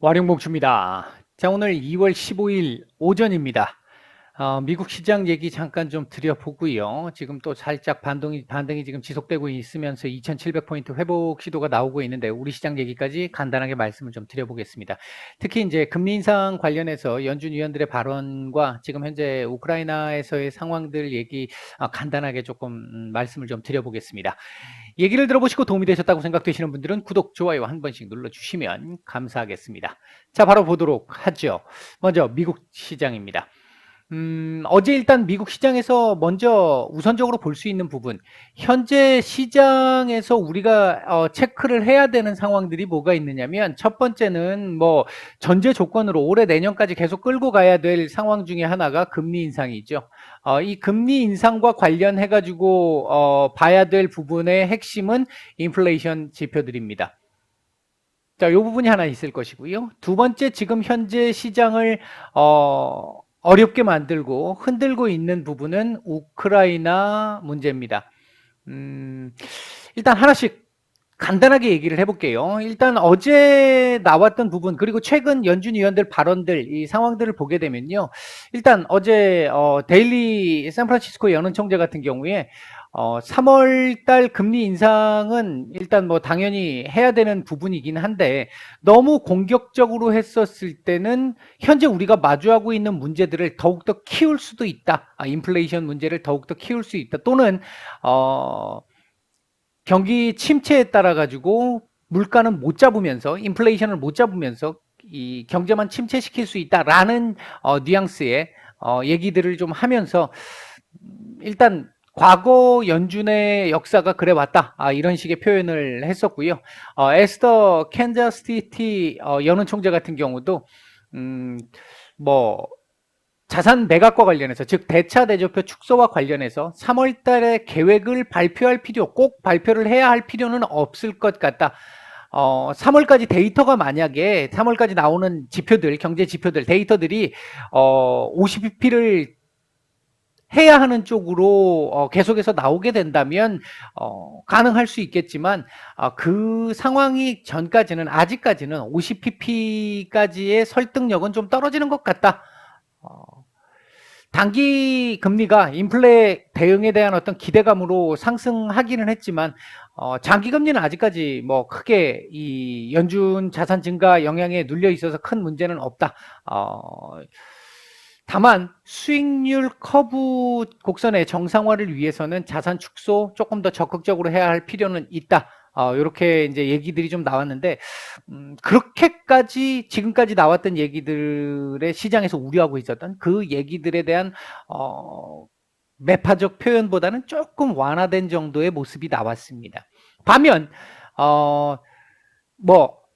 와룡봉추입니다. 자, 오늘 2월 15일 오전입니다. 미국 시장 얘기 잠깐 좀 드려보고요. 지금 또 살짝 반등이 지금 지속되고 있으면서 2700포인트 회복 시도가 나오고 있는데 우리 시장 얘기까지 간단하게 말씀을 좀 드려보겠습니다. 특히 이제 금리 인상 관련해서 연준 위원들의 발언과 지금 현재 우크라이나에서의 상황들 얘기 간단하게 조금 말씀을 좀 드려보겠습니다. 얘기를 들어보시고 도움이 되셨다고 생각되시는 분들은 구독, 좋아요 한 번씩 눌러주시면 감사하겠습니다. 자, 바로 보도록 하죠. 먼저 미국 시장입니다. 어제 일단 미국 시장에서 먼저 우선적으로 볼 수 있는 부분, 현재 시장에서 우리가 체크를 해야 되는 상황들이 뭐가 있느냐면, 첫 번째는 뭐 전제 조건으로 올해 내년까지 계속 끌고 가야 될 상황 중에 하나가 금리 인상이죠. 이 금리 인상과 관련해 가지고 봐야 될 부분의 핵심은 인플레이션 지표들입니다. 자, 요 부분이 하나 있을 것이고요. 두 번째, 지금 현재 시장을 어렵게 만들고 흔들고 있는 부분은 우크라이나 문제입니다. 일단 하나씩 간단하게 얘기를 해볼게요. 일단 어제 나왔던 부분, 그리고 최근 연준 위원들 발언들, 이 상황들을 보게 되면요. 일단 어제 데일리 샌프란시스코 연은 총재 같은 경우에 3월 달 금리 인상은 일단 뭐 당연히 해야 되는 부분이긴 한데, 너무 공격적으로 했었을 때는 현재 우리가 마주하고 있는 문제들을 더욱더 키울 수도 있다. 인플레이션 문제를 더욱더 키울 수 있다. 또는 경기 침체에 따라 가지고 물가는 못 잡으면서, 인플레이션을 못 잡으면서 이 경제만 침체시킬 수 있다라는 뉘앙스의 얘기들을 좀 하면서, 일단 과거 연준의 역사가 그래 왔다, 이런 식의 표현을 했었고요. 에스더 캔자스시티 연은 총재 같은 경우도 뭐 자산 매각과 관련해서, 즉 대차 대조표 축소와 관련해서 3월 달에 계획을 발표할 필요, 꼭 발표를 해야 할 필요는 없을 것 같다. 3월까지 데이터가, 만약에 3월까지 나오는 지표들, 경제 지표들, 데이터들이 50bp를 해야 하는 쪽으로 계속해서 나오게 된다면 가능할 수 있겠지만, 그 상황이 전까지는, 아직까지는 50pp까지의 설득력은 좀 떨어지는 것 같다. 단기 금리가 인플레 대응에 대한 어떤 기대감으로 상승하기는 했지만, 장기 금리는 아직까지 뭐 크게 이 연준 자산 증가 영향에 눌려 있어서 큰 문제는 없다. 다만 수익률 커브 곡선의 정상화를 위해서는 자산 축소 조금 더 적극적으로 해야 할 필요는 있다. 이렇게 이제 얘기들이 좀 나왔는데, 그렇게까지 지금까지 나왔던 얘기들의 시장에서 우려하고 있었던 그 얘기들에 대한 매파적 표현보다는 조금 완화된 정도의 모습이 나왔습니다. 반면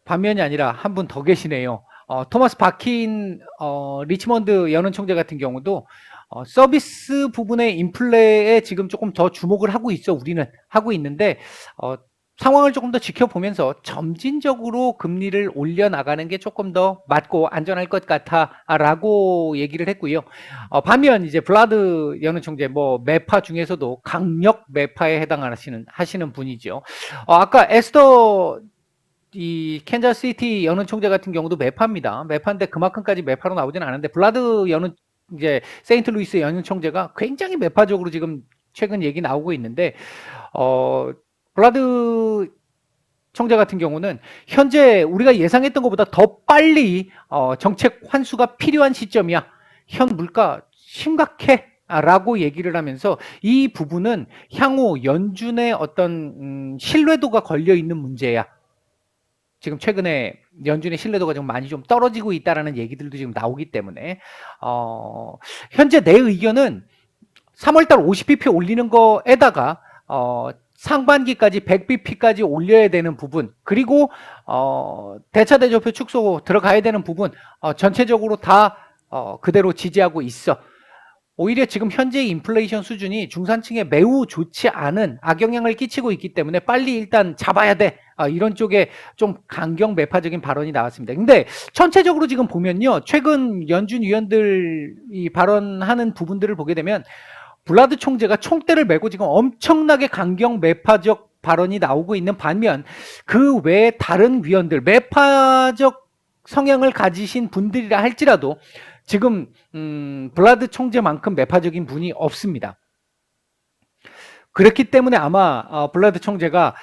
반면이 아니라 한 분 더 계시네요. 토마스 바킨 리치먼드 연은 총재 같은 경우도 서비스 부분의 인플레에 지금 조금 더 주목을 하고 있죠. 우리는 하고 있는데, 상황을 조금 더 지켜보면서 점진적으로 금리를 올려나가는 게 조금 더 맞고 안전할 것 같아라고 얘기를 했고요. 반면 이제 블라드 연은 총재, 뭐 매파 중에서도 강력 매파에 하시는 분이죠. 아까 에스더 이 캔자스시티 연은 총재 같은 경우도 매파입니다. 매파인데 그만큼까지 매파로 나오지는 않은데, 블라드 연은, 이제 세인트루이스 연은 총재가 굉장히 매파적으로 지금 최근 얘기 나오고 있는데, 블라드 총재 같은 경우는 현재 우리가 예상했던 것보다 더 빨리 정책 환수가 필요한 시점이야. 현 물가 심각해. 라고 얘기를 하면서, 이 부분은 향후 연준의 어떤 신뢰도가 걸려 있는 문제야. 지금 최근에 연준의 신뢰도가 좀 많이 좀 떨어지고 있다라는 얘기들도 지금 나오기 때문에, 현재 내 의견은 3월달 50bp 올리는 거에다가 상반기까지 100bp까지 올려야 되는 부분, 그리고 대차 대조표 축소 들어가야 되는 부분, 전체적으로 다 그대로 지지하고 있어. 오히려 지금 현재 인플레이션 수준이 중산층에 매우 좋지 않은 악영향을 끼치고 있기 때문에 빨리 일단 잡아야 돼. 이런 쪽에 좀 강경 매파적인 발언이 나왔습니다. 근데 전체적으로 지금 보면요, 최근 연준 위원들이 발언하는 부분들을 보게 되면 블라드 총재가 총대를 메고 지금 엄청나게 강경 매파적 발언이 나오고 있는 반면, 그 외에 다른 위원들, 매파적 성향을 가지신 분들이라 할지라도 지금 블라드 총재만큼 매파적인 분이 없습니다. 그렇기 때문에 아마 블라드 총재가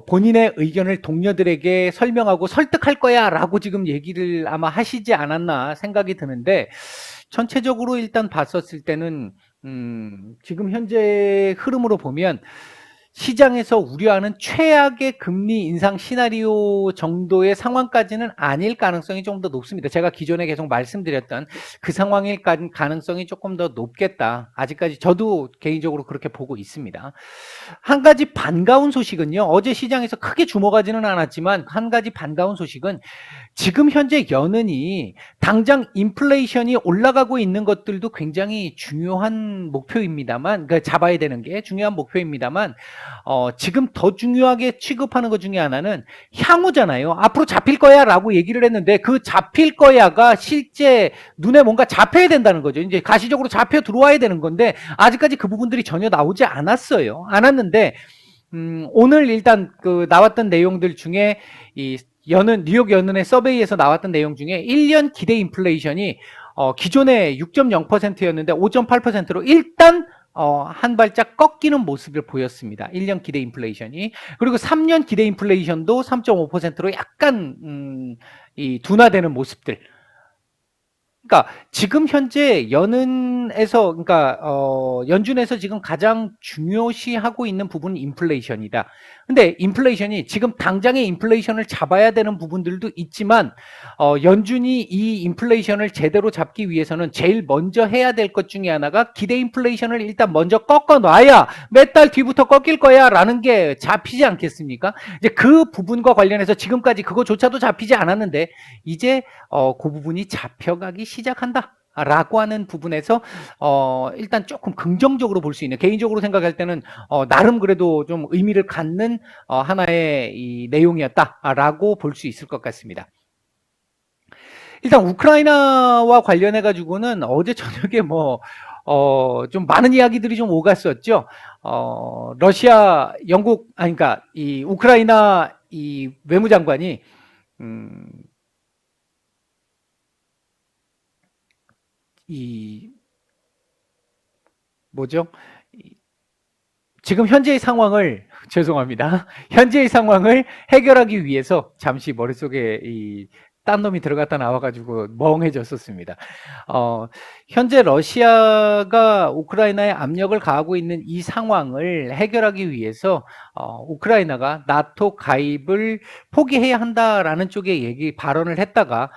본인의 의견을 동료들에게 설명하고 설득할 거야 라고 지금 얘기를 아마 하시지 않았나 생각이 드는데, 전체적으로 일단 봤었을 때는 지금 현재 흐름으로 보면 시장에서 우려하는 최악의 금리 인상 시나리오 정도의 상황까지는 아닐 가능성이 좀 더 높습니다. 제가 기존에 계속 말씀드렸던 그 상황일 가능성이 조금 더 높겠다. 아직까지 저도 개인적으로 그렇게 보고 있습니다. 한 가지 반가운 소식은요. 어제 시장에서 크게 주목하지는 않았지만 한 가지 반가운 소식은 지금 현재 연은이 당장 인플레이션이 올라가고 있는 것들도 굉장히 중요한 목표입니다만, 그러니까 잡아야 되는 게 중요한 목표입니다만, 지금 더 중요하게 취급하는 것 중에 하나는 향후잖아요. 앞으로 잡힐 거야 라고 얘기를 했는데 그 잡힐 거야가 실제 눈에 뭔가 잡혀야 된다는 거죠. 이제 가시적으로 잡혀 들어와야 되는 건데 아직까지 그 부분들이 전혀 나오지 않았어요. 않았는데 오늘 일단 그 나왔던 내용들 중에 이 뉴욕 연은의 서베이에서 나왔던 내용 중에 1년 기대 인플레이션이 기존에 6.0%였는데 5.8%로 일단 한 발짝 꺾이는 모습을 보였습니다. 1년 기대 인플레이션이. 그리고 3년 기대 인플레이션도 3.5%로 약간 이 둔화되는 모습들. 그러니까 지금 현재 연준에서 지금 가장 중요시하고 있는 부분은 인플레이션이다. 근데 인플레이션이 지금 당장의 인플레이션을 잡아야 되는 부분들도 있지만 연준이 이 인플레이션을 제대로 잡기 위해서는 제일 먼저 해야 될 것 중에 하나가 기대 인플레이션을 일단 먼저 꺾어 놔야 몇 달 뒤부터 꺾일 거야라는 게 잡히지 않겠습니까? 이제 그 부분과 관련해서 지금까지 그거조차도 잡히지 않았는데 이제 그 부분이 잡혀가기 시작한다. 라고 하는 부분에서 일단 조금 긍정적으로 볼 수 있는, 개인적으로 생각할 때는 나름 그래도 좀 의미를 갖는 하나의 이 내용이었다라고 볼 수 있을 것 같습니다. 일단 우크라이나와 관련해 가지고는 어제 저녁에 좀 많은 이야기들이 좀 오갔었죠. 그러니까 이 우크라이나 이 외무장관이 지금 현재의 상황을 죄송합니다. 현재의 상황을 해결하기 위해서 잠시 머릿속에 딴 놈이 들어갔다 나와가지고 멍해졌었습니다. 현재 러시아가 우크라이나에 압력을 가하고 있는 이 상황을 해결하기 위해서 우크라이나가 나토 가입을 포기해야 한다라는 쪽의 발언을 했다가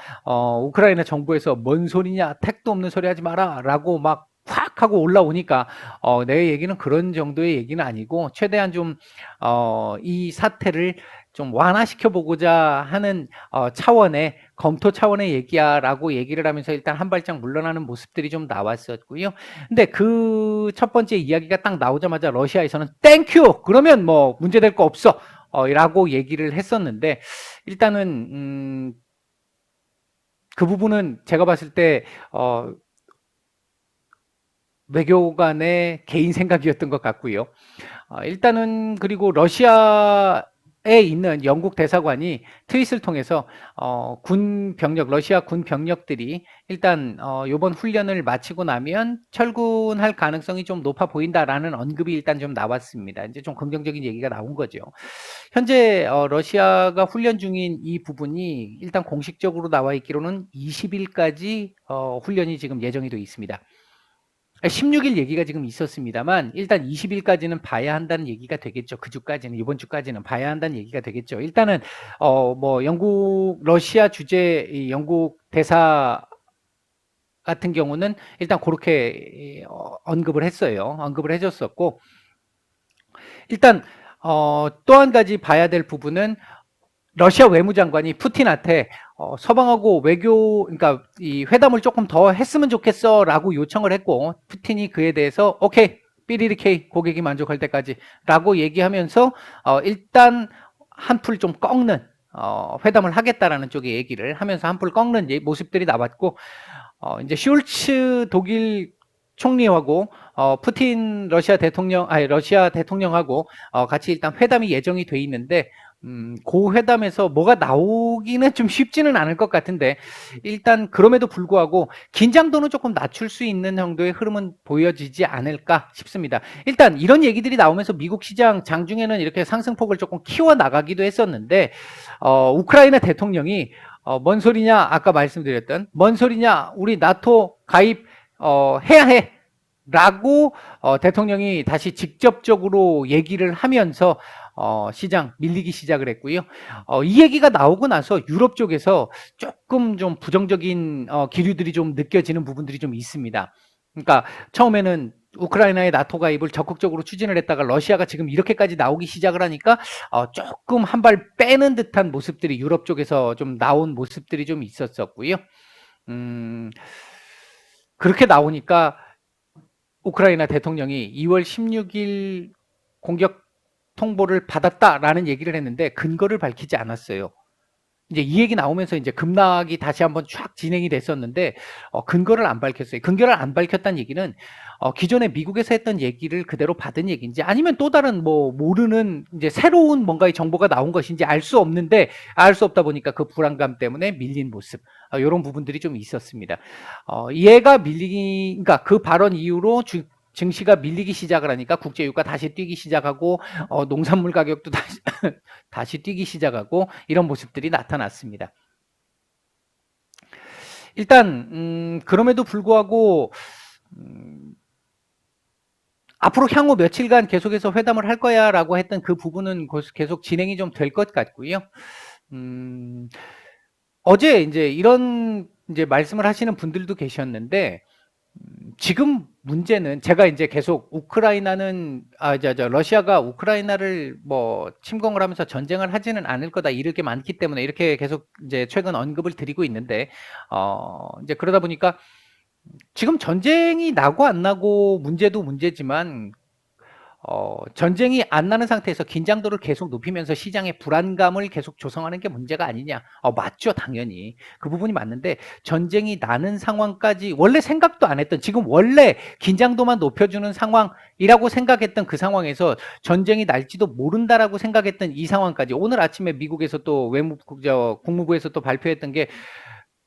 우크라이나 정부에서 뭔 소리냐, 택도 없는 소리 하지 마라 라고 막 확 하고 올라오니까 내 얘기는 그런 정도의 얘기는 아니고 최대한 좀 이 사태를 좀 완화시켜 보고자 하는 차원의 검토 차원의 얘기야라고 얘기를 하면서 일단 한 발짝 물러나는 모습들이 좀 나왔었고요. 근데 그 첫 번째 이야기가 딱 나오자마자 러시아에서는 땡큐 그러면 뭐 문제될 거 없어 라고 얘기를 했었는데 일단은 그 부분은 제가 봤을 때 외교관의 개인 생각이었던 것 같고요. 일단은 그리고 러시아에 있는 영국 대사관이 트윗을 통해서 러시아 군 병력들이 일단 이번 훈련을 마치고 나면 철군할 가능성이 좀 높아 보인다라는 언급이 일단 좀 나왔습니다. 이제 좀 긍정적인 얘기가 나온 거죠. 현재 러시아가 훈련 중인 이 부분이 일단 공식적으로 나와 있기로는 20일까지 훈련이 지금 예정이 되어 있습니다. 16일 얘기가 지금 있었습니다만 일단 20일까지는 봐야 한다는 얘기가 되겠죠. 그 주까지는, 이번 주까지는 봐야 한다는 얘기가 되겠죠. 일단은 러시아 주재 영국 대사 같은 경우는 일단 그렇게 언급을 했어요. 언급을 해줬었고 일단 또 한 가지 봐야 될 부분은 러시아 외무장관이 푸틴한테 서방하고 그러니까 이 회담을 조금 더 했으면 좋겠어라고 요청을 했고 푸틴이 그에 대해서 오케이 삐리리케이 고객이 만족할 때까지라고 얘기하면서 일단 한풀 좀 꺾는 회담을 하겠다라는 쪽의 얘기를 하면서 한풀 꺾는 모습들이 나왔고 이제 슐츠 독일 총리하고 푸틴 러시아 대통령하고 같이 일단 회담이 예정이 돼 있는데 그 회담에서 뭐가 나오기는 좀 쉽지는 않을 것 같은데 일단 그럼에도 불구하고 긴장도는 조금 낮출 수 있는 정도의 흐름은 보여지지 않을까 싶습니다. 일단 이런 얘기들이 나오면서 미국 시장 장중에는 이렇게 상승폭을 조금 키워 나가기도 했었는데 우크라이나 대통령이 뭔 소리냐 아까 말씀드렸던 뭔 소리냐 우리 나토 가입 해야 해 라고 대통령이 다시 직접적으로 얘기를 하면서 시장 밀리기 시작을 했고요. 이 얘기가 나오고 나서 유럽 쪽에서 조금 좀 부정적인 기류들이 좀 느껴지는 부분들이 좀 있습니다. 그러니까 처음에는 우크라이나의 나토 가입을 적극적으로 추진을 했다가 러시아가 지금 이렇게까지 나오기 시작을 하니까 조금 한 발 빼는 듯한 모습들이 유럽 쪽에서 좀 나온 모습들이 좀 있었었고요. 그렇게 나오니까 우크라이나 대통령이 2월 16일 공격 통보를 받았다라는 얘기를 했는데 근거를 밝히지 않았어요. 이제 이 얘기 나오면서 이제 급락이 다시 한번 쫙 진행이 됐었는데 근거를 안 밝혔어요. 근거를 안 밝혔다는 얘기는 기존에 미국에서 했던 얘기를 그대로 받은 얘기인지 아니면 또 다른 뭐 모르는 이제 새로운 뭔가의 정보가 나온 것인지 알 수 없는데 알 수 없다 보니까 그 불안감 때문에 밀린 모습 이런 부분들이 좀 있었습니다. 얘가 밀리기 그러니까 그 발언 이후로 증시가 밀리기 시작을 하니까 국제유가 다시 뛰기 시작하고 농산물 가격도 다시 다시 뛰기 시작하고 이런 모습들이 나타났습니다. 일단 그럼에도 불구하고 앞으로 향후 며칠간 계속해서 회담을 할 거야라고 했던 그 부분은 계속 진행이 좀 될 것 같고요. 어제 이제 이런 이제 말씀을 하시는 분들도 계셨는데 지금 문제는 제가 이제 계속 우크라이나는 러시아가 우크라이나를 뭐 침공을 하면서 전쟁을 하지는 않을 거다 이럴 게 많기 때문에 이렇게 계속 이제 최근 언급을 드리고 있는데 이제 그러다 보니까 지금 전쟁이 나고 안 나고 문제도 문제지만 전쟁이 안 나는 상태에서 긴장도를 계속 높이면서 시장의 불안감을 계속 조성하는 게 문제가 아니냐. 맞죠. 당연히. 그 부분이 맞는데 전쟁이 나는 상황까지 원래 생각도 안 했던 지금 원래 긴장도만 높여주는 상황이라고 생각했던 그 상황에서 전쟁이 날지도 모른다라고 생각했던 이 상황까지 오늘 아침에 미국에서 또 국무부에서 또 발표했던 게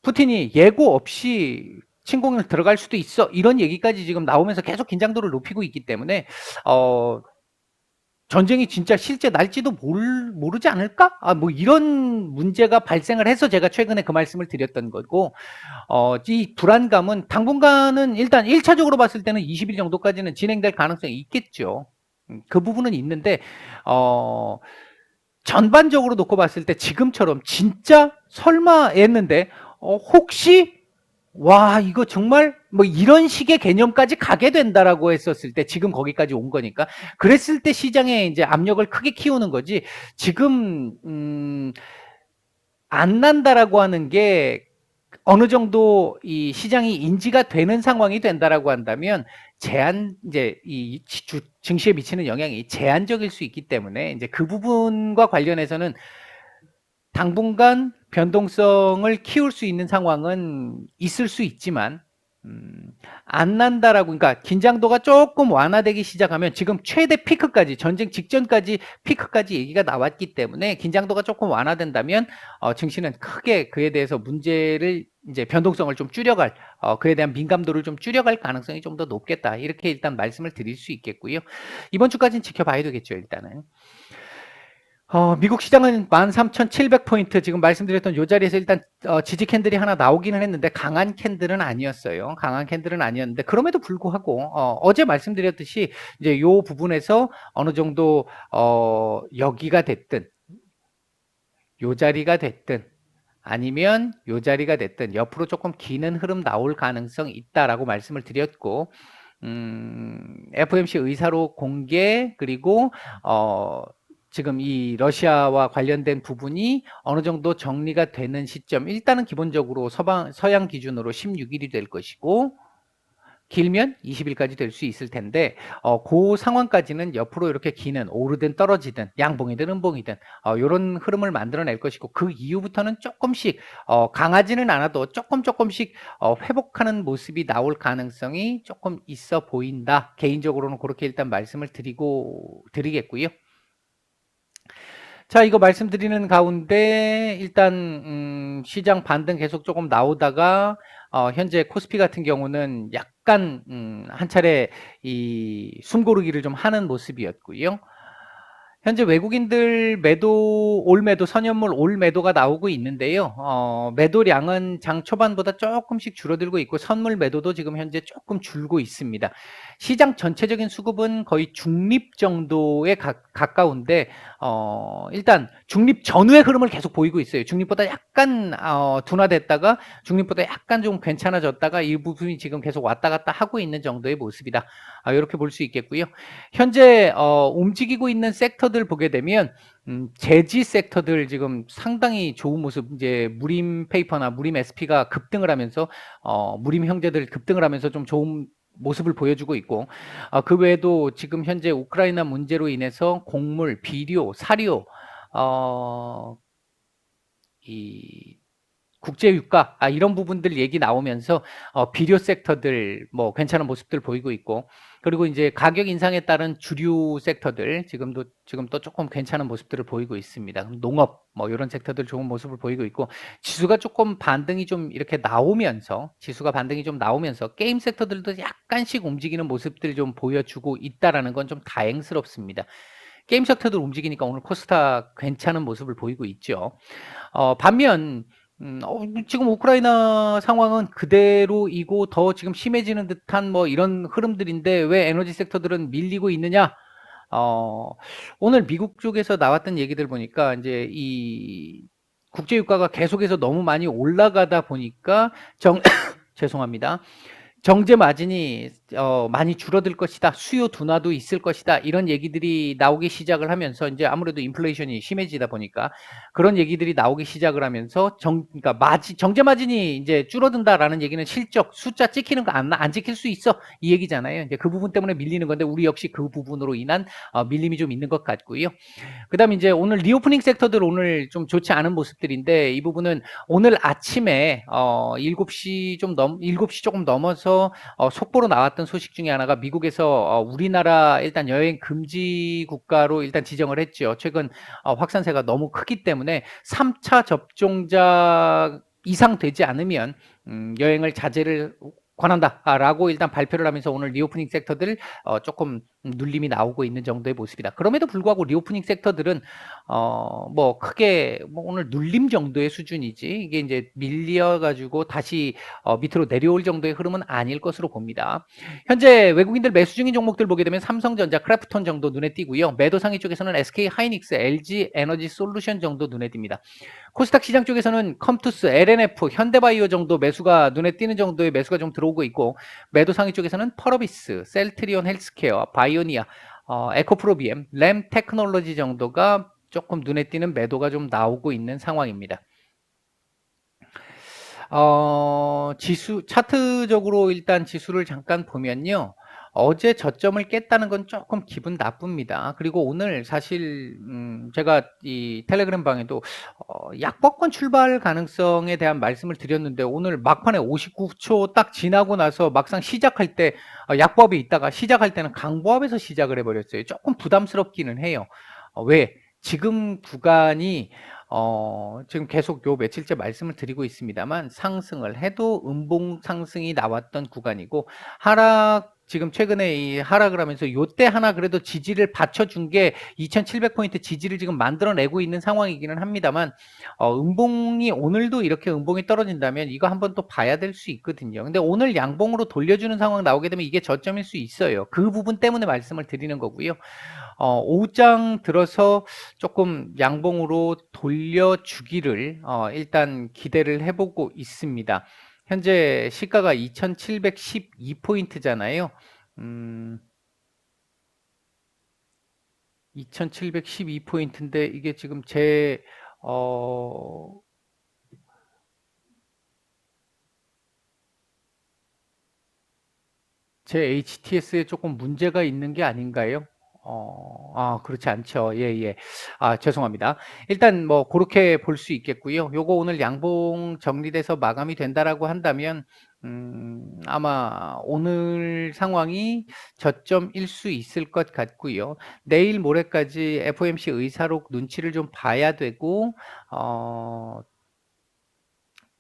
푸틴이 예고 없이 침공을 들어갈 수도 있어 이런 얘기까지 지금 나오면서 계속 긴장도를 높이고 있기 때문에 전쟁이 진짜 실제 날지도 모르지 않을까? 뭐 이런 문제가 발생을 해서 제가 최근에 그 말씀을 드렸던 거고, 이 불안감은 당분간은 일단 1차적으로 봤을 때는 20일 정도까지는 진행될 가능성이 있겠죠. 그 부분은 있는데, 전반적으로 놓고 봤을 때 지금처럼 진짜 설마 했는데, 혹시 와, 이거 정말 뭐 이런 식의 개념까지 가게 된다라고 했었을 때 지금 거기까지 온 거니까 그랬을 때 시장에 이제 압력을 크게 키우는 거지 지금 안 난다라고 하는 게 어느 정도 이 시장이 인지가 되는 상황이 된다라고 한다면 이제 이 증시에 미치는 영향이 제한적일 수 있기 때문에 이제 그 부분과 관련해서는 당분간 변동성을 키울 수 있는 상황은 있을 수 있지만 안 난다라고 그러니까 긴장도가 조금 완화되기 시작하면 지금 최대 피크까지 전쟁 직전까지 피크까지 얘기가 나왔기 때문에 긴장도가 조금 완화된다면 증시는 크게 그에 대해서 문제를 이제 변동성을 좀 줄여갈 그에 대한 민감도를 좀 줄여갈 가능성이 좀 더 높겠다 이렇게 일단 말씀을 드릴 수 있겠고요. 이번 주까지는 지켜봐야 되겠죠 일단은. 미국 시장은 13,700포인트 지금 말씀드렸던 요 자리에서 일단 지지 캔들이 하나 나오기는 했는데 강한 캔들은 아니었어요. 강한 캔들은 아니었는데 그럼에도 불구하고 어제 말씀드렸듯이 이제 요 부분에서 어느 정도 여기가 됐든 요 자리가 됐든 아니면 요 자리가 됐든 옆으로 조금 기는 흐름 나올 가능성이 있다라고 말씀을 드렸고 FOMC 의사록 공개 그리고 지금 이 러시아와 관련된 부분이 어느 정도 정리가 되는 시점 일단은 기본적으로 서양 기준으로 16일이 될 것이고 길면 20일까지 될 수 있을 텐데 그 상황까지는 옆으로 이렇게 기는 오르든 떨어지든 양봉이든 음봉이든 이런 흐름을 만들어낼 것이고 그 이후부터는 조금씩 강하지는 않아도 조금씩 회복하는 모습이 나올 가능성이 조금 있어 보인다. 개인적으로는 그렇게 일단 말씀을 드리겠고요. 자, 이거 말씀드리는 가운데 일단 시장 반등 계속 조금 나오다가 현재 코스피 같은 경우는 약간 한 차례 이 숨고르기를 좀 하는 모습이었고요. 현재 외국인들 매도, 올 매도, 선현물 올 매도가 나오고 있는데요. 매도량은 장 초반보다 조금씩 줄어들고 있고, 선물 매도도 지금 현재 조금 줄고 있습니다. 시장 전체적인 수급은 거의 중립 정도에 가까운데, 일단 중립 전후의 흐름을 계속 보이고 있어요. 중립보다 약간, 둔화됐다가, 중립보다 약간 좀 괜찮아졌다가, 이 부분이 지금 계속 왔다 갔다 하고 있는 정도의 모습이다. 이렇게 볼 수 있겠고요. 현재 움직이고 있는 섹터들 보게 되면 제지 섹터들 지금 상당히 좋은 모습, 이제 무림 페이퍼나 무림 SP가 급등을 하면서 무림 형제들 급등을 하면서 좀 좋은 모습을 보여주고 있고, 그 외에도 지금 현재 우크라이나 문제로 인해서 곡물, 비료, 사료, 어, 이 국제유가 이런 부분들 얘기 나오면서 비료 섹터들 뭐 괜찮은 모습들 보이고 있고, 그리고 이제 가격 인상에 따른 주류 sek터들 지금 또 조금 괜찮은 모습들을 보이고 있습니다. 농업 뭐 이런 섹터들 좋은 모습을 보이고 있고, 지수가 조금 반등이 좀 이렇게 나오면서 게임 섹터들도 약간씩 움직이는 모습들 좀 보여주고 있다라는 건 좀 다행스럽습니다. 게임 섹터들 움직이니까 오늘 코스닥 괜찮은 모습을 보이고 있죠. 반면 지금 우크라이나 상황은 그대로이고 더 지금 심해지는 듯한 뭐 이런 흐름들인데 왜 에너지 섹터들은 밀리고 있느냐? 어, 오늘 미국 쪽에서 나왔던 얘기들 보니까 이제 이 국제유가가 계속해서 너무 많이 올라가다 보니까 죄송합니다. 정제 마진이 많이 줄어들 것이다. 수요 둔화도 있을 것이다. 이런 얘기들이 나오기 시작을 하면서 이제 아무래도 인플레이션이 심해지다 보니까 그런 얘기들이 나오기 시작을 하면서 그러니까 정제 마진이 이제 줄어든다라는 얘기는 실적 숫자 찍히는 거 안 찍힐 수 있어. 이 얘기잖아요. 이제 그 부분 때문에 밀리는 건데 우리 역시 그 부분으로 인한 밀림이 좀 있는 것 같고요. 그다음에 이제 오늘 리오프닝 섹터들 오늘 좀 좋지 않은 모습들인데 이 부분은 오늘 아침에 7시 조금 넘어서 속보로 나왔던 소식 중에 하나가 미국에서 우리나라 일단 여행 금지 국가로 일단 지정을 했죠. 최근 확산세가 너무 크기 때문에 3차 접종자 이상 되지 않으면 여행을 자제를 권한다라고 일단 발표를 하면서 오늘 리오프닝 섹터들 조금 눌림이 나오고 있는 정도의 모습이다. 그럼에도 불구하고 리오프닝 섹터들은 뭐 크게 뭐 오늘 눌림 정도의 수준이지 이게 이제 밀려가지고 다시 밑으로 내려올 정도의 흐름은 아닐 것으로 봅니다. 현재 외국인들 매수 중인 종목들 보게 되면 삼성전자, 크래프톤 정도 눈에 띄고요. 매도 상위 쪽에서는 SK 하이닉스, LG 에너지 솔루션 정도 눈에 띕니다. 코스닥 시장 쪽에서는 컴투스, LNF, 현대바이오 정도 매수가 눈에 띄는 정도의 매수가 좀 들어오고 있고, 매도 상위 쪽에서는 펄어비스, 셀트리온 헬스케어, 바이오니아, 에코프로비엠, 램 테크놀로지 정도가 조금 눈에 띄는 매도가 좀 나오고 있는 상황입니다. 지수 차트적으로 일단 지수를 잠깐 보면요. 어제 저점을 깼다는 건 조금 기분 나쁩니다. 그리고 오늘 사실 제가 이 텔레그램 방에도 약복권 출발 가능성에 대한 말씀을 드렸는데 오늘 막판에 59초 딱 지나고 나서 막상 시작할 때 약법이 있다가 시작할 때는 강보합에서 시작을 해버렸어요. 조금 부담스럽기는 해요. 왜? 지금 구간이 지금 계속 요 며칠째 말씀을 드리고 있습니다만 상승을 해도 음봉 상승이 나왔던 구간이고 지금 최근에 이 하락을 하면서 요때 하나 그래도 지지를 받쳐준 게 2700포인트 지지를 지금 만들어내고 있는 상황이기는 합니다만 음봉이 오늘도 이렇게 음봉이 떨어진다면 이거 한번 또 봐야 될 수 있거든요. 근데 오늘 양봉으로 돌려주는 상황 나오게 되면 이게 저점일 수 있어요. 그 부분 때문에 말씀을 드리는 거고요. 오후장 들어서 조금 양봉으로 돌려주기를 일단 기대를 해보고 있습니다. 현재 시가가 2712포인트잖아요. 2712포인트인데 이게 지금 어, 제 HTS에 조금 문제가 있는 게 아닌가요? 그렇지 않죠. 예예. 죄송합니다. 일단 뭐 고렇게 볼 수 있겠고요. 요거 오늘 양봉 정리돼서 마감이 된다라고 한다면 아마 오늘 상황이 저점일 수 있을 것 같고요. 내일 모레까지 FOMC 의사록 눈치를 좀 봐야 되고 어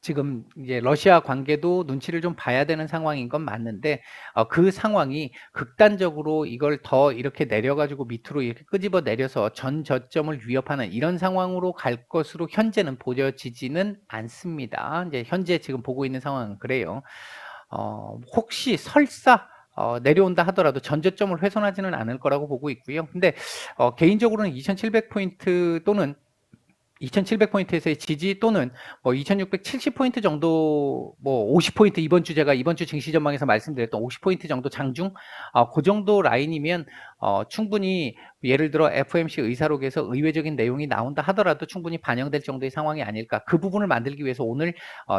지금 이제 러시아 관계도 눈치를 좀 봐야 되는 상황인 건 맞는데 그 상황이 극단적으로 이걸 더 이렇게 내려 가지고 밑으로 이렇게 끄집어 내려서 전 저점을 위협하는 이런 상황으로 갈 것으로 현재는 보여지지는 않습니다. 이제 현재 지금 보고 있는 상황은 그래요. 혹시 설사 내려온다 하더라도 전 저점을 훼손하지는 않을 거라고 보고 있고요. 근데 개인적으로는 2,700포인트 또는 2,700포인트에서의 지지 또는 뭐 2,670포인트 정도, 뭐 50포인트, 이번 주 제가 이번 주 증시 전망에서 말씀드렸던 50포인트 정도 장중, 그 정도 라인이면 충분히 예를 들어 FOMC 의사록에서 의외적인 내용이 나온다 하더라도 충분히 반영될 정도의 상황이 아닐까. 그 부분을 만들기 위해서 오늘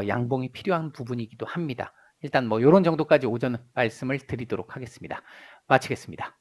양봉이 필요한 부분이기도 합니다. 일단 뭐 이런 정도까지 오전 말씀을 드리도록 하겠습니다. 마치겠습니다.